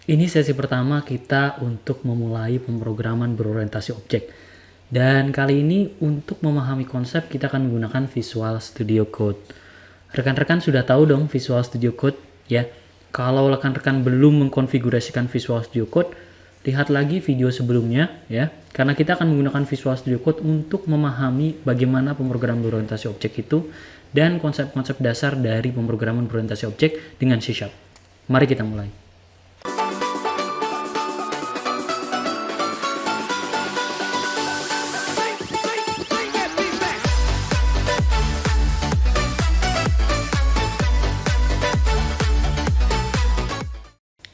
Ini sesi pertama kita untuk memulai pemrograman berorientasi objek. Dan kali ini untuk memahami konsep kita akan menggunakan Visual Studio Code. Rekan-rekan sudah tahu dong Visual Studio Code ya. Kalau rekan-rekan belum mengkonfigurasikan Visual Studio Code, lihat lagi video sebelumnya ya. Karena kita akan menggunakan Visual Studio Code untuk memahami bagaimana pemrograman berorientasi objek itu dan konsep-konsep dasar dari pemrograman berorientasi objek dengan C#. Mari kita mulai.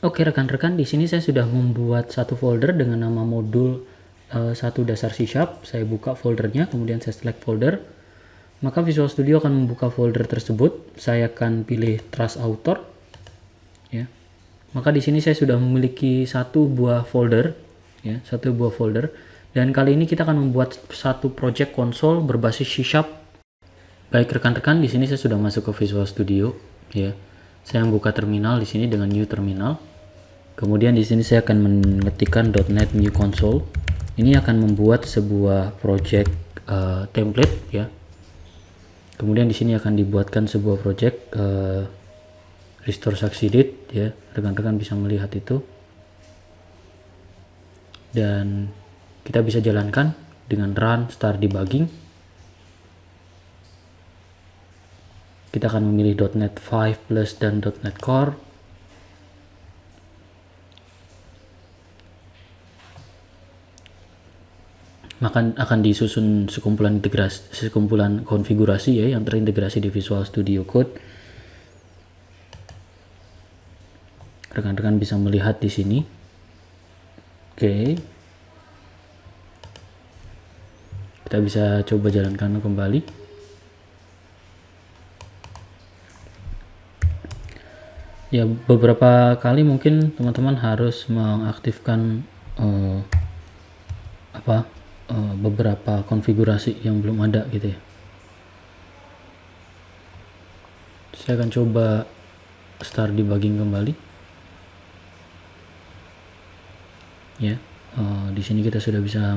Oke rekan-rekan, di sini saya sudah membuat satu folder dengan nama modul 1 dasar C#. Saya buka foldernya, kemudian saya select folder. Maka Visual Studio akan membuka folder tersebut. Saya akan pilih Trust Author. Ya. Maka di sini saya sudah memiliki satu buah folder, ya, satu buah folder. Dan kali ini kita akan membuat satu project console berbasis C#. Baik rekan-rekan, di sini saya sudah masuk ke Visual Studio. Ya. Saya membuka terminal di sini dengan New Terminal. Kemudian di sini saya akan mengetikkan .NET New Console. Ini akan membuat sebuah project template ya. Kemudian di sini akan dibuatkan sebuah project restore succeeded ya. Rekan-rekan bisa melihat itu. Dan kita bisa jalankan dengan run start debugging. Kita akan memilih .NET 5 Plus dan .NET Core. Maka akan disusun sekumpulan konfigurasi ya yang terintegrasi di Visual Studio Code. Rekan-rekan bisa melihat di sini. Oke. Kita bisa coba jalankan kembali. Ya, beberapa kali mungkin teman-teman harus mengaktifkan beberapa konfigurasi yang belum ada gitu ya. Saya akan coba start debugging kembali. Ya, di sini kita sudah bisa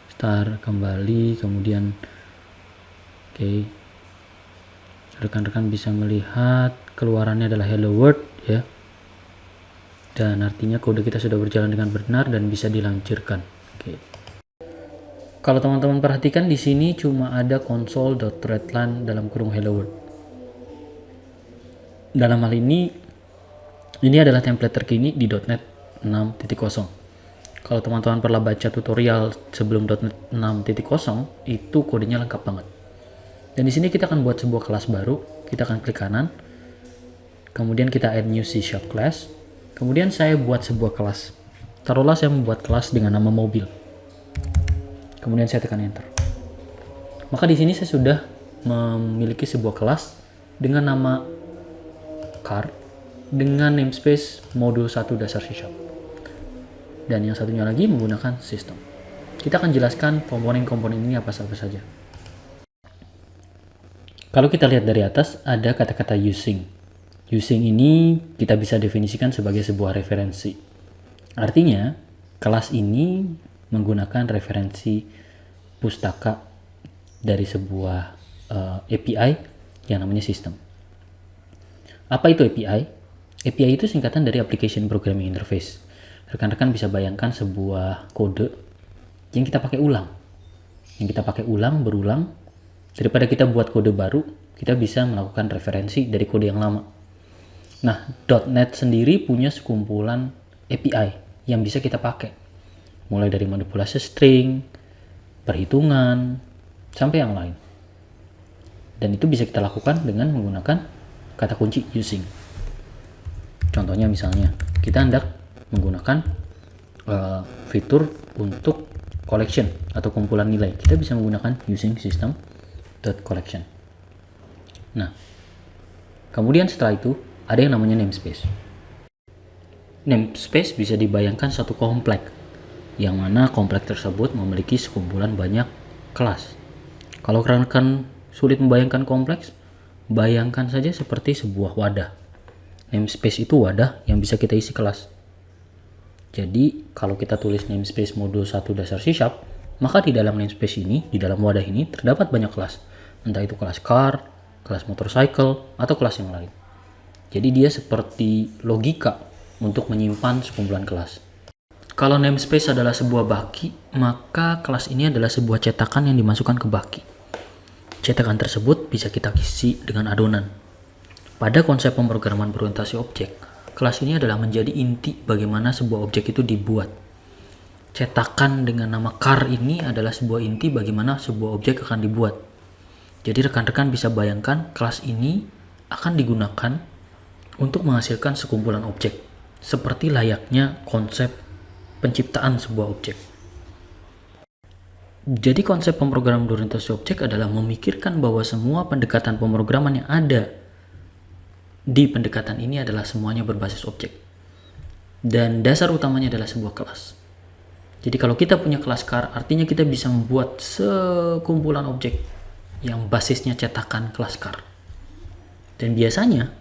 start kembali, kemudian oke. Rekan-rekan bisa melihat keluarannya adalah hello world ya. Dan artinya kode kita sudah berjalan dengan benar dan bisa dilancurkan. Oke. Kalau teman-teman perhatikan di sini cuma ada console.readline dalam kurung hello world. Dalam hal ini adalah template terkini di .NET 6.0. Kalau teman-teman pernah baca tutorial sebelum .NET 6.0 itu kodenya lengkap banget. Dan di sini kita akan buat sebuah kelas baru. Kita akan klik kanan. Kemudian kita add new C# class. Kemudian saya buat sebuah kelas. Taruhlah saya membuat kelas dengan nama mobil. Kemudian saya tekan enter. Maka di sini saya sudah memiliki sebuah kelas dengan nama car dengan namespace modul 1 dasar C#. Dan yang satunya lagi menggunakan system. Kita akan jelaskan komponen-komponen ini apa saja. Kalau kita lihat dari atas ada kata-kata using. Using ini kita bisa definisikan sebagai sebuah referensi. Artinya kelas ini menggunakan referensi pustaka dari sebuah API yang namanya system. Apa itu API? API itu singkatan dari Application Programming Interface. Rekan-rekan bisa bayangkan sebuah kode yang kita pakai ulang. Berulang. Daripada kita buat kode baru, kita bisa melakukan referensi dari kode yang lama. Nah, .NET sendiri punya sekumpulan API yang bisa kita pakai. Mulai dari manipulasi string, perhitungan, sampai yang lain. Dan itu bisa kita lakukan dengan menggunakan kata kunci using. Contohnya misalnya, kita hendak menggunakan fitur untuk collection atau kumpulan nilai. Kita bisa menggunakan using system.collection. Nah, kemudian setelah itu ada yang namanya namespace. Namespace bisa dibayangkan satu komplek, yang mana kompleks tersebut memiliki sekumpulan banyak kelas. Kalau rekan-rekan sulit membayangkan kompleks, bayangkan saja seperti sebuah wadah. Namespace itu wadah yang bisa kita isi kelas. Jadi kalau kita tulis namespace modul 1 dasar C#, maka di dalam namespace ini, di dalam wadah ini terdapat banyak kelas. Entah itu kelas car, kelas motorcycle, atau kelas yang lain. Jadi dia seperti logika untuk menyimpan sekumpulan kelas. Kalau namespace adalah sebuah baki, maka kelas ini adalah sebuah cetakan yang dimasukkan ke baki. Cetakan tersebut bisa kita isi dengan adonan. Pada konsep pemrograman berorientasi objek, kelas ini adalah menjadi inti bagaimana sebuah objek itu dibuat. Cetakan dengan nama car ini adalah sebuah inti bagaimana sebuah objek akan dibuat. Jadi rekan-rekan bisa bayangkan kelas ini akan digunakan untuk menghasilkan sekumpulan objek, seperti layaknya konsep penciptaan sebuah objek. Jadi konsep pemrograman berorientasi objek adalah memikirkan bahwa semua pendekatan pemrograman yang ada di pendekatan ini adalah semuanya berbasis objek. Dan dasar utamanya adalah sebuah kelas. Jadi kalau kita punya kelas car, artinya kita bisa membuat sekumpulan objek yang basisnya cetakan kelas car. Dan biasanya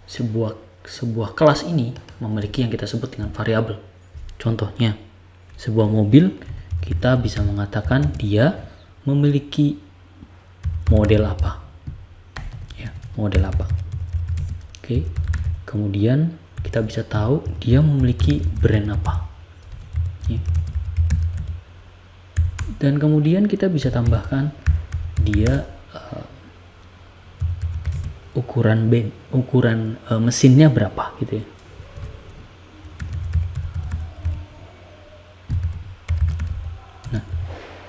sebuah kelas ini memiliki yang kita sebut dengan variabel. Contohnya, sebuah mobil kita bisa mengatakan dia memiliki model apa. Ya, model apa. Oke. Kemudian kita bisa tahu dia memiliki brand apa. Ya. Dan kemudian kita bisa tambahkan dia ukuran mesinnya berapa gitu ya. Nah,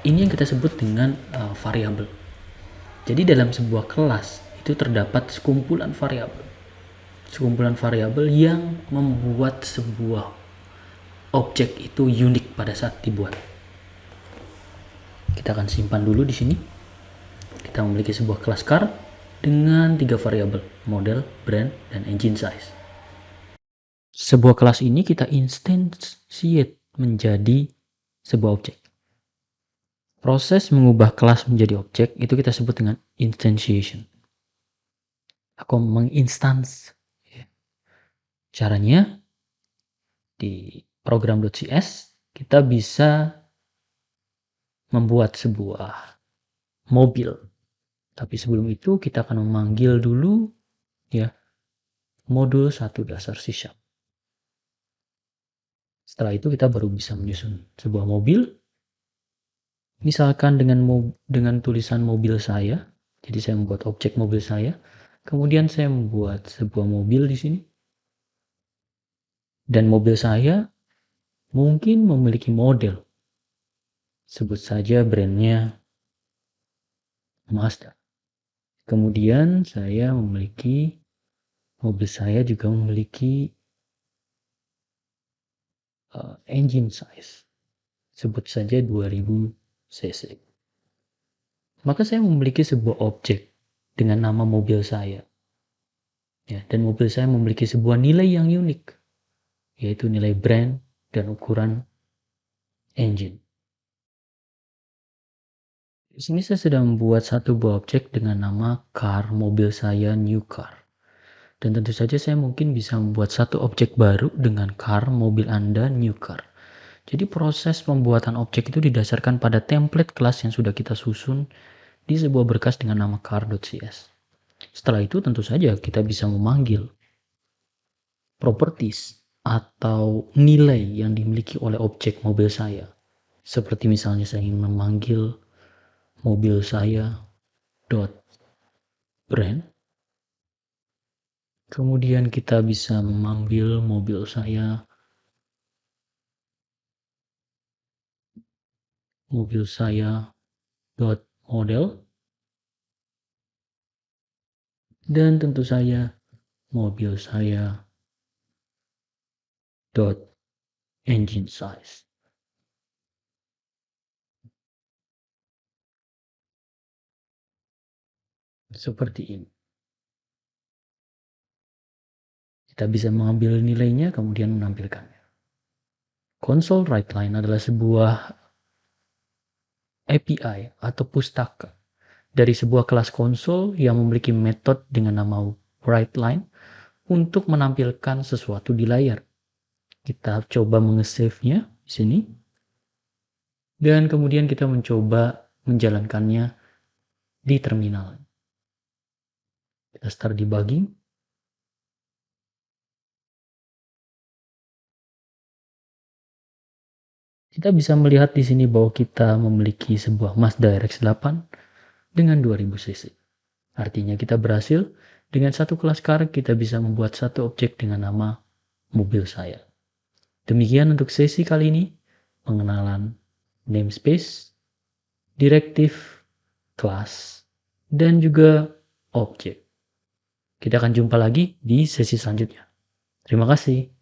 ini yang kita sebut dengan variabel. Jadi dalam sebuah kelas itu terdapat sekumpulan variabel. Sekumpulan variabel yang membuat sebuah objek itu unik pada saat dibuat. Kita akan simpan dulu di sini. Kita memiliki sebuah kelas car dengan 3 variabel, model, brand, dan engine size. Sebuah kelas ini kita instantiate menjadi sebuah objek. Proses mengubah kelas menjadi objek itu kita sebut dengan instantiation. Aku menginstans. Caranya di program.cs kita bisa membuat sebuah mobil. Tapi sebelum itu kita akan memanggil dulu ya modul 1 dasar C#. Setelah itu kita baru bisa menyusun sebuah mobil. Misalkan dengan tulisan mobil saya. Jadi saya membuat objek mobil saya. Kemudian saya membuat sebuah mobil di sini. Dan mobil saya mungkin memiliki model. Sebut saja brandnya Mazda. Kemudian mobil saya juga memiliki engine size. Sebut saja 2000 cc. Maka saya memiliki sebuah objek dengan nama mobil saya. Ya, dan mobil saya memiliki sebuah nilai yang unik, yaitu nilai brand dan ukuran engine. Di sini saya sudah membuat satu buah objek dengan nama car, mobil saya new car. Dan tentu saja saya mungkin bisa membuat satu objek baru dengan car, mobil Anda new car. Jadi proses pembuatan objek itu didasarkan pada template kelas yang sudah kita susun di sebuah berkas dengan nama car.cs. Setelah itu tentu saja kita bisa memanggil properties atau nilai yang dimiliki oleh objek mobil saya. Seperti misalnya saya ingin memanggil mobil saya .brand. Kemudian kita bisa memanggil mobil saya .model. Dan tentu saja mobil saya .engine size. Seperti ini. Kita bisa mengambil nilainya kemudian menampilkannya. Console WriteLine adalah sebuah API atau pustaka dari sebuah kelas konsol yang memiliki metode dengan nama WriteLine untuk menampilkan sesuatu di layar. Kita coba mengesave-nya di sini. Dan kemudian kita mencoba menjalankannya di terminal. Kita start debugging. Kita bisa melihat di sini bahwa kita memiliki sebuah Mazda RX-8 dengan 2000 cc. Artinya kita berhasil dengan satu kelas car kita bisa membuat satu objek dengan nama mobil saya. Demikian untuk sesi kali ini, pengenalan namespace, direktif, kelas, dan juga objek. Kita akan jumpa lagi di sesi selanjutnya. Terima kasih.